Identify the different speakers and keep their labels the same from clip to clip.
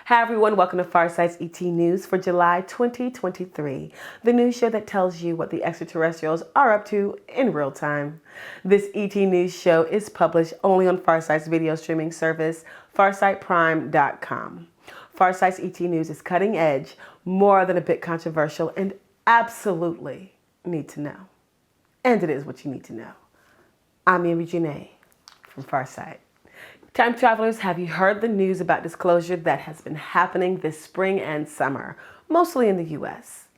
Speaker 1: Hi everyone, welcome to Farsight's ET News for July 2023, the news show that tells you what the extraterrestrials are up to in real time. This ET News show is published only on Farsight's video streaming service, farsightprime.com. Farsight's ET News is cutting edge, more than a bit controversial, and absolutely need to know. And it is what you need to know. I'm Amy Janae from Farsight. Time travelers, have you heard the news about disclosure that has been happening this spring and summer, mostly in the U.S.?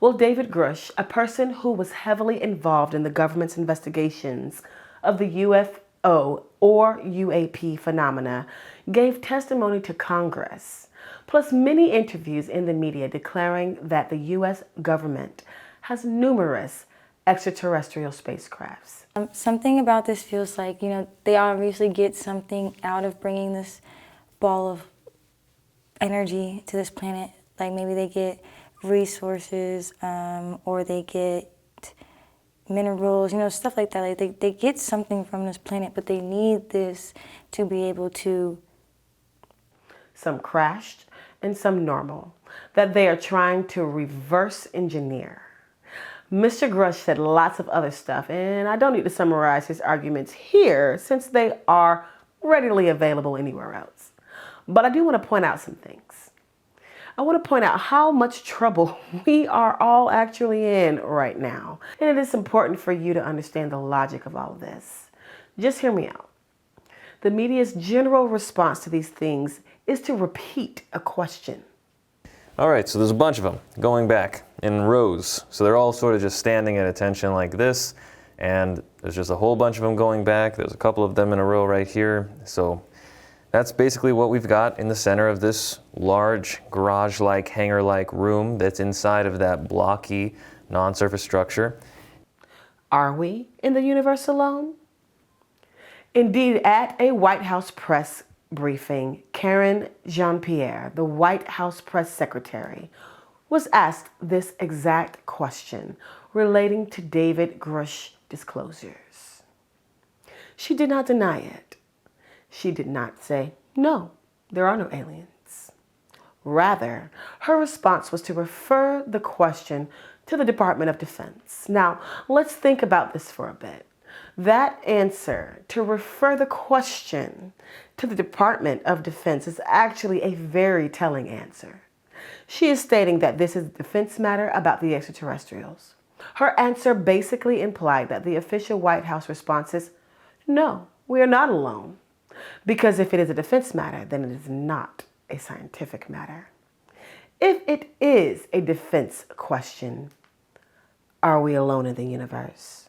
Speaker 1: Well, David Grush, a person who was heavily involved in the government's investigations of the UFO or UAP phenomena, gave testimony to Congress, plus many interviews in the media declaring that the U.S. government has numerous extraterrestrial spacecrafts.
Speaker 2: Something about this feels like, they obviously get something out of bringing this ball of energy to this planet. Like maybe they get resources or they get minerals, stuff like that. Like they get something from this planet, but they need this to be able to...
Speaker 1: Some crashed and some normal, that they are trying to reverse engineer. Mr. Grush said lots of other stuff, and I don't need to summarize his arguments here since they are readily available anywhere else. But I do want to point out some things. I want to point out how much trouble we are all actually in right now. And it is important for you to understand the logic of all of this. Just hear me out. The media's general response to these things is to repeat a question.
Speaker 3: All right, so there's a bunch of them going back in rows. So they're all sort of just standing at attention like this, and there's just a whole bunch of them going back. There's a couple of them in a row right here. So that's basically what we've got in the center of this large garage-like, hangar-like room that's inside of that blocky, non-surface structure.
Speaker 1: Are we in the universe alone? Indeed, at a White House press briefing, Karen Jean-Pierre, the White House press secretary, was asked this exact question relating to David Grush disclosures. She did not deny it. She did not say, no, there are no aliens. Rather, her response was to refer the question to the Department of Defense. Now, let's think about this for a bit. That answer, to refer the question to the Department of Defense, is actually a very telling answer. She is stating that this is a defense matter about the extraterrestrials. Her answer basically implied that the official White House response is, no, we are not alone. Because if it is a defense matter, then it is not a scientific matter. If it is a defense question, are we alone in the universe?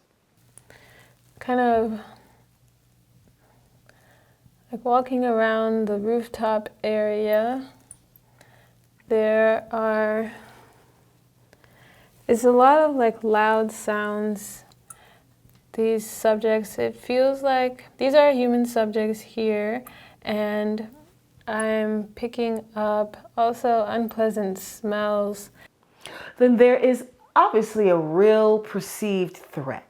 Speaker 4: Kind of like walking around the rooftop area, it's a lot of like loud sounds. These subjects, it feels like these are human subjects here, and I'm picking up also unpleasant smells.
Speaker 1: Then there is obviously a real perceived threat.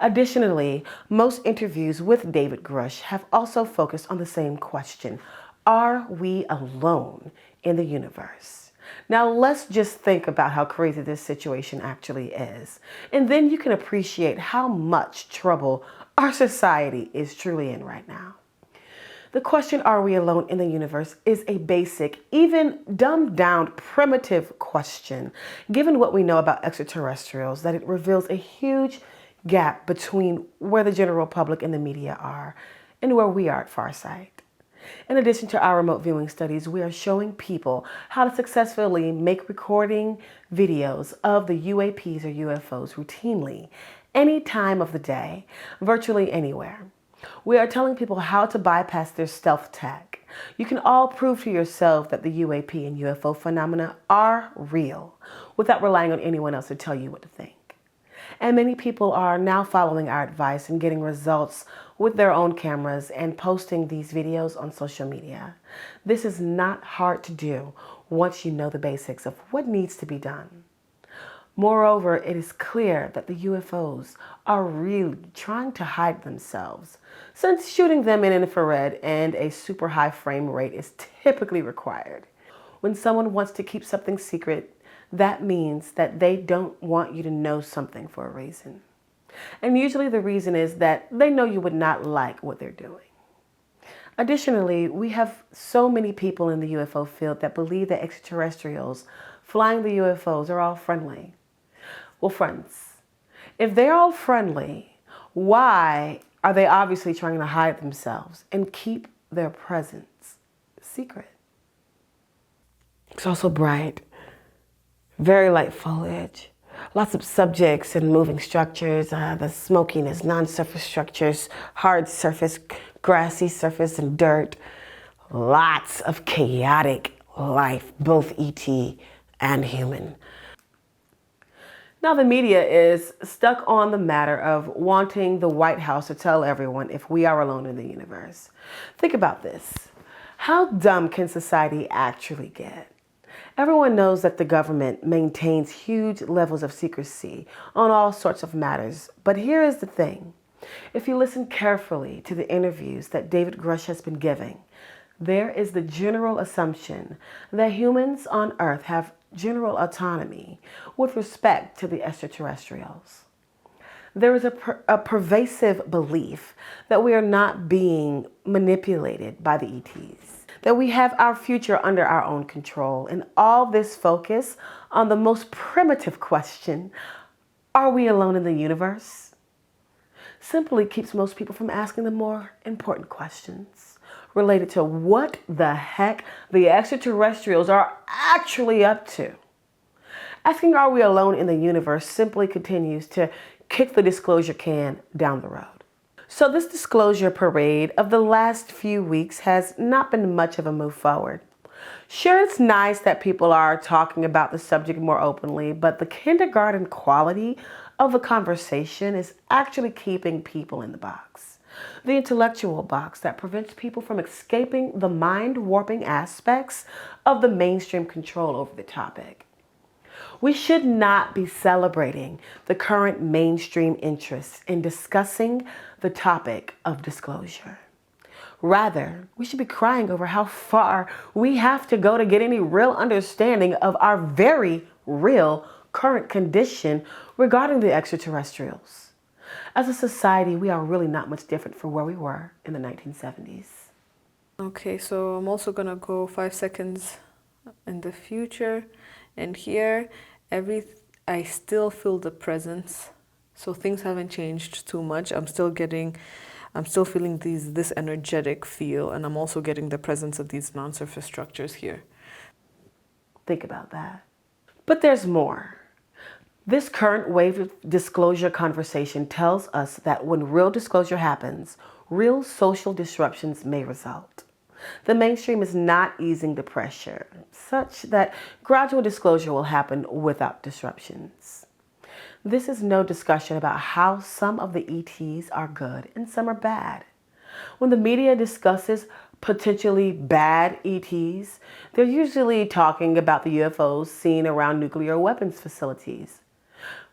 Speaker 1: Additionally, most interviews with David Grush have also focused on the same question. Are we alone in the universe? Now let's just think about how crazy this situation actually is. And then you can appreciate how much trouble our society is truly in right now. The question, are we alone in the universe, is a basic, even dumbed down, primitive question, given what we know about extraterrestrials, that it reveals a huge gap between where the general public and the media are and where we are at Farsight. In addition to our remote viewing studies, we are showing people how to successfully make recording videos of the UAPs or UFOs routinely, any time of the day, virtually anywhere. We are telling people how to bypass their stealth tech. You can all prove to yourself that the UAP and UFO phenomena are real without relying on anyone else to tell you what to think. And many people are now following our advice and getting results with their own cameras and posting these videos on social media. This is not hard to do once you know the basics of what needs to be done. Moreover, it is clear that the UFOs are really trying to hide themselves, since shooting them in infrared and a super high frame rate is typically required. When someone wants to keep something secret, that means that they don't want you to know something for a reason. And usually the reason is that they know you would not like what they're doing. Additionally, we have so many people in the UFO field that believe that extraterrestrials flying the UFOs are all friendly. Well, friends, if they're all friendly, why are they obviously trying to hide themselves and keep their presence secret? It's also bright, very light foliage, lots of subjects and moving structures. The smokiness, non-surface structures, hard surface, grassy surface, and dirt. Lots of chaotic life, both ET and human. Now the media is stuck on the matter of wanting the White House to tell everyone if we are alone in the universe. Think about this. How dumb can society actually get? Everyone knows that the government maintains huge levels of secrecy on all sorts of matters. But here is the thing. If you listen carefully to the interviews that David Grush has been giving, there is the general assumption that humans on Earth have general autonomy with respect to the extraterrestrials. There is a pervasive belief that we are not being manipulated by the ETs, that we have our future under our own control, and all this focus on the most primitive question, are we alone in the universe, simply keeps most people from asking the more important questions related to what the heck the extraterrestrials are actually up to. Asking are we alone in the universe simply continues to kick the disclosure can down the road. So this disclosure parade of the last few weeks has not been much of a move forward. Sure, it's nice that people are talking about the subject more openly, but the kindergarten quality of the conversation is actually keeping people in the box. The intellectual box that prevents people from escaping the mind-warping aspects of the mainstream control over the topic. We should not be celebrating the current mainstream interest in discussing the topic of disclosure. Rather, we should be crying over how far we have to go to get any real understanding of our very real current condition regarding the extraterrestrials. As a society, we are really not much different from where we were in the 1970s.
Speaker 5: Okay, so I'm also gonna go 5 seconds in the future, and here I still feel the presence, so things haven't changed too much. I'm still feeling this energetic feel, and I'm also getting the presence of these non-surface structures here.
Speaker 1: Think about that. But there's more. This current wave of disclosure conversation tells us that when real disclosure happens, real social disruptions may result. The mainstream is not easing the pressure, such that gradual disclosure will happen without disruptions. This is no discussion about how some of the ETs are good and some are bad. When the media discusses potentially bad ETs, they're usually talking about the UFOs seen around nuclear weapons facilities.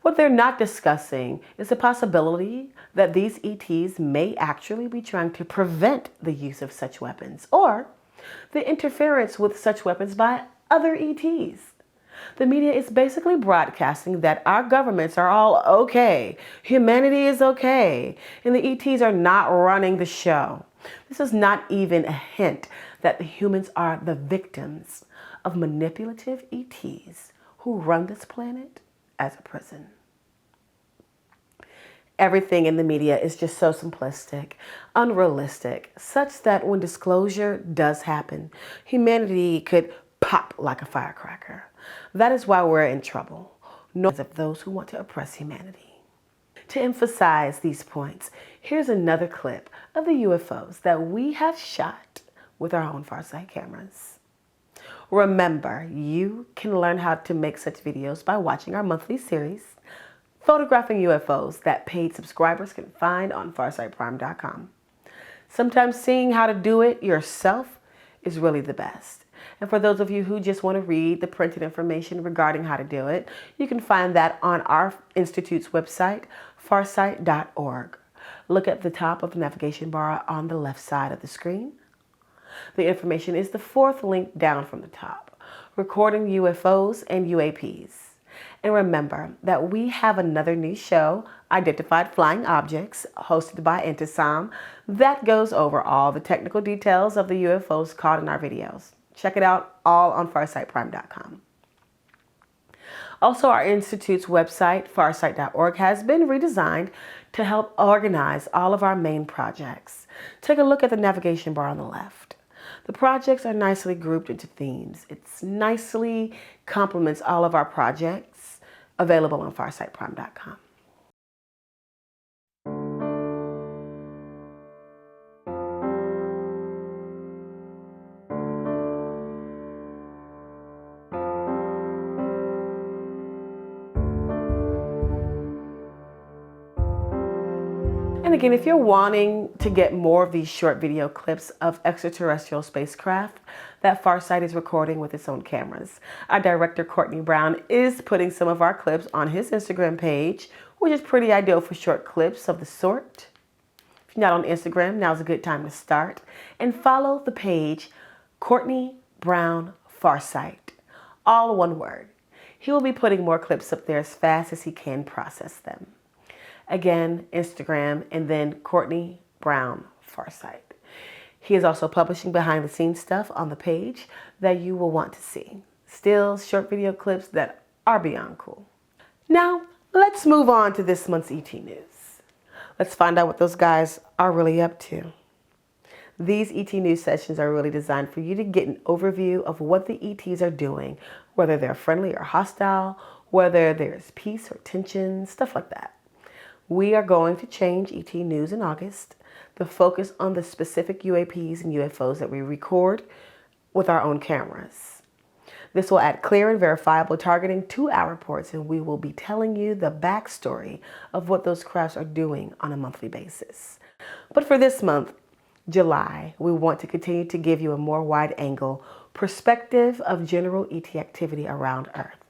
Speaker 1: What they're not discussing is the possibility that these ETs may actually be trying to prevent the use of such weapons or the interference with such weapons by other ETs. The media is basically broadcasting that our governments are all okay, humanity is okay, and the ETs are not running the show. This is not even a hint that the humans are the victims of manipulative ETs who run this planet as a prison. Everything in the media is just so simplistic, unrealistic, such that when disclosure does happen, humanity could pop like a firecracker. That is why we're in trouble, known as those who want to oppress humanity. To emphasize these points, here's another clip of the UFOs that we have shot with our own Farsight cameras. Remember, you can learn how to make such videos by watching our monthly series, Photographing UFOs, that paid subscribers can find on farsightprime.com. Sometimes seeing how to do it yourself is really the best. And for those of you who just want to read the printed information regarding how to do it, you can find that on our Institute's website, farsight.org. Look at the top of the navigation bar on the left side of the screen. The information is the fourth link down from the top. recording UFOs and UAPs. And remember that we have another new show, Identified Flying Objects, hosted by Intisam, that goes over all the technical details of the UFOs caught in our videos. Check it out all on farsightprime.com. Also, our Institute's website, farsight.org, has been redesigned to help organize all of our main projects. Take a look at the navigation bar on the left. The projects are nicely grouped into themes. It nicely complements all of our projects available on farsightprime.com. And again, if you're wanting to get more of these short video clips of extraterrestrial spacecraft that Farsight is recording with its own cameras, our director, Courtney Brown, is putting some of our clips on his Instagram page, which is pretty ideal for short clips of the sort. If you're not on Instagram, now's a good time to start. And follow the page, Courtney Brown Farsight, all one word. He will be putting more clips up there as fast as he can process them. Again, Instagram, and then Courtney Brown Farsight. He is also publishing behind the scenes stuff on the page that you will want to see. Still, short video clips that are beyond cool. Now, let's move on to this month's ET News. Let's find out what those guys are really up to. These ET News sessions are really designed for you to get an overview of what the ETs are doing, whether they're friendly or hostile, whether there's peace or tension, stuff like that. We are going to change ET News in August, the focus on the specific UAPs and UFOs that we record with our own cameras. This will add clear and verifiable targeting to our reports, and we will be telling you the backstory of what those crafts are doing on a monthly basis. But for this month, July, we want to continue to give you a more wide-angle perspective of general ET activity around Earth.